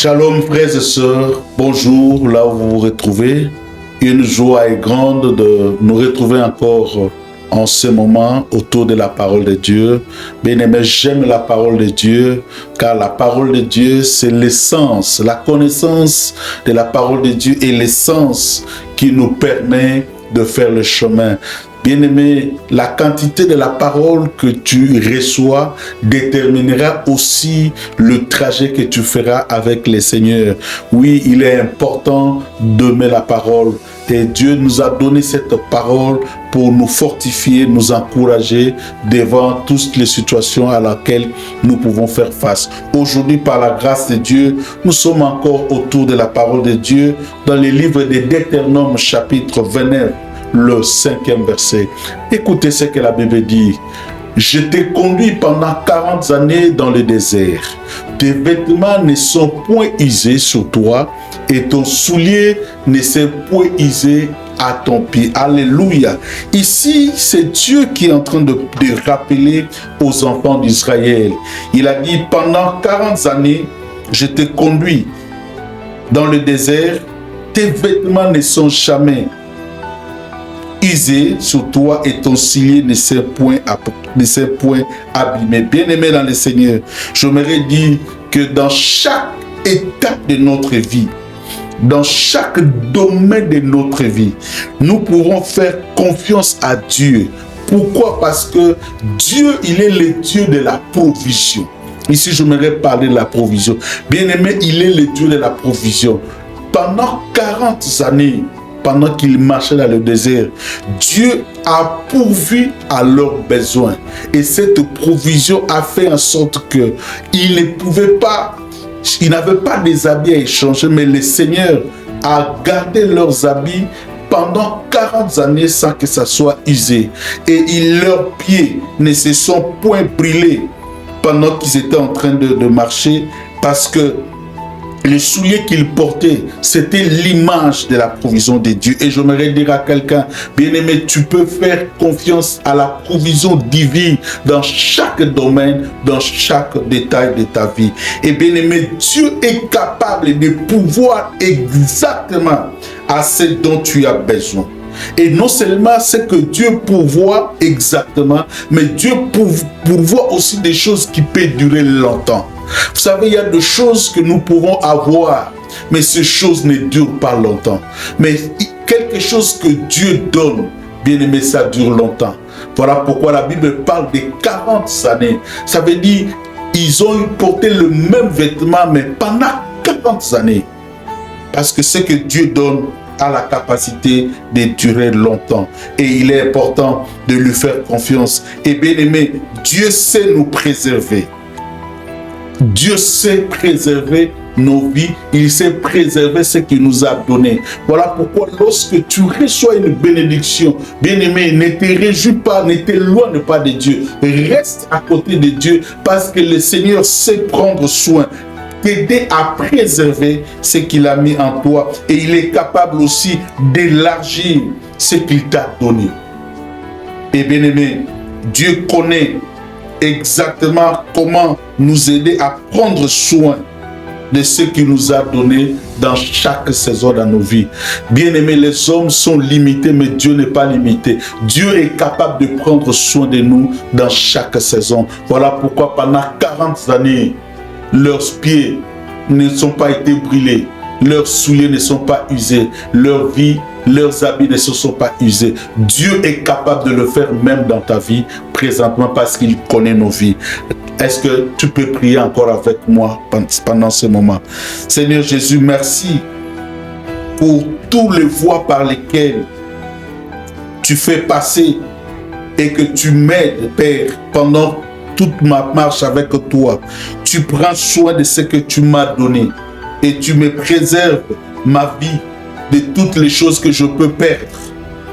Shalom frères et sœurs, bonjour là où vous vous retrouvez. Une joie est grande de nous retrouver encore en ce moment autour de la parole de Dieu. Bien-aimés, j'aime la parole de Dieu car la parole de Dieu c'est l'essence, la connaissance de la parole de Dieu est l'essence qui nous permet de faire le chemin. Bien-aimé, la quantité de la parole que tu reçois déterminera aussi le trajet que tu feras avec le Seigneur. Oui, il est important d'aimer la parole. Et Dieu nous a donné cette parole pour nous fortifier, nous encourager devant toutes les situations à laquelle nous pouvons faire face. Aujourd'hui, par la grâce de Dieu, nous sommes encore autour de la parole de Dieu dans le livre de Deutéronome chapitre 29. Le 5e verset. Écoutez ce que la Bible dit. Je t'ai conduit pendant 40 années dans le désert. Tes vêtements ne sont point usés sur toi et ton soulier ne s'est point usé à ton pied. Alléluia. Ici, c'est Dieu qui est en train de rappeler aux enfants d'Israël. Il a dit, pendant 40 années, je t'ai conduit dans le désert. Tes vêtements ne sont jamais usé sur toi et ton soulier ne s'est point abîmé. Bien-aimé dans le Seigneur, j'aimerais dire que dans chaque étape de notre vie, dans chaque domaine de notre vie, nous pouvons faire confiance à Dieu. Pourquoi? Parce que Dieu, il est le Dieu de la provision. Ici, j'aimerais parler de la provision. Bien-aimé, il est le Dieu de la provision. Pendant 40 années, pendant qu'ils marchaient dans le désert, Dieu a pourvu à leurs besoins. Et cette provision a fait en sorte qu'ils n'avaient pas des habits à échanger, mais le Seigneur a gardé leurs habits pendant 40 années sans que ça soit usé. Et leurs pieds ne se sont point brûlés pendant qu'ils étaient en train de marcher, parce que les souliers qu'ils portaient, c'était l'image de la provision de Dieu. Et j'aimerais dire à quelqu'un, bien-aimé, tu peux faire confiance à la provision divine dans chaque domaine, dans chaque détail de ta vie. Et bien-aimé, Dieu est capable de pouvoir exactement à ce dont tu as besoin. Et non seulement c'est que Dieu pourvoit exactement, mais Dieu pourvoit aussi des choses qui peuvent durer longtemps. Vous savez, il y a des choses que nous pouvons avoir, mais ces choses ne durent pas longtemps. Mais quelque chose que Dieu donne, bien aimé, ça dure longtemps. Voilà pourquoi la Bible parle de 40 années. Ça veut dire ils ont porté le même vêtement, mais pendant 40 années. Parce que ce que Dieu donne a la capacité de durer longtemps. Et il est important de lui faire confiance. Et bien aimé, Dieu sait nous préserver. Dieu sait préserver nos vies, il sait préserver ce qu'il nous a donné. Voilà pourquoi lorsque tu reçois une bénédiction, bien-aimé, ne te réjouis pas, ne t'éloigne pas de Dieu. Reste à côté de Dieu parce que le Seigneur sait prendre soin, t'aider à préserver ce qu'il a mis en toi. Et il est capable aussi d'élargir ce qu'il t'a donné. Et bien-aimé, Dieu connaît exactement comment nous aider à prendre soin de ce qu'il nous a donné dans chaque saison dans nos vies. Bien-aimés, les hommes sont limités, mais Dieu n'est pas limité. Dieu est capable de prendre soin de nous dans chaque saison. Voilà pourquoi pendant 40 années, leurs pieds ne sont pas été brûlés, leurs souliers ne sont pas usés, leur vie, leurs habits ne se sont pas usés. Dieu est capable de le faire même dans ta vie présentement parce qu'il connaît nos vies. Est-ce que tu peux prier encore avec moi pendant ce moment? Seigneur Jésus, merci pour tous les voies par lesquelles tu fais passer et que tu m'aides, Père, pendant toute ma marche avec toi. Tu prends soin de ce que tu m'as donné et tu me préserves ma vie de toutes les choses que je peux perdre.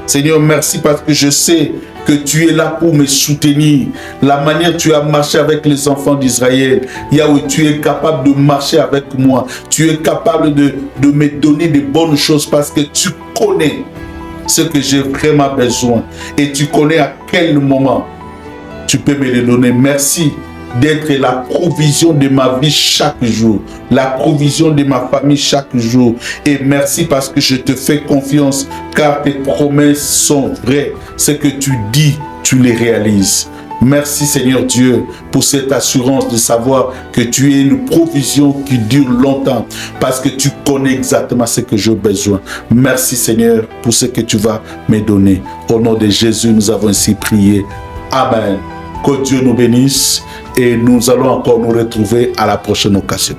Seigneur, merci parce que je sais que tu es là pour me soutenir. La manière dont tu as marché avec les enfants d'Israël, Yahweh, tu es capable de marcher avec moi. Tu es capable de me donner de bonnes choses parce que tu connais ce que j'ai vraiment besoin. Et tu connais à quel moment tu peux me les donner. Merci d'être la provision de ma vie chaque jour, la provision de ma famille chaque jour. Et merci parce que je te fais confiance, car tes promesses sont vraies. Ce que tu dis, tu les réalises. Merci Seigneur Dieu pour cette assurance de savoir que tu es une provision qui dure longtemps parce que tu connais exactement ce que j'ai besoin. Merci Seigneur pour ce que tu vas me donner. Au nom de Jésus, nous avons ainsi prié. Amen. Que Dieu nous bénisse et nous allons encore nous retrouver à la prochaine occasion.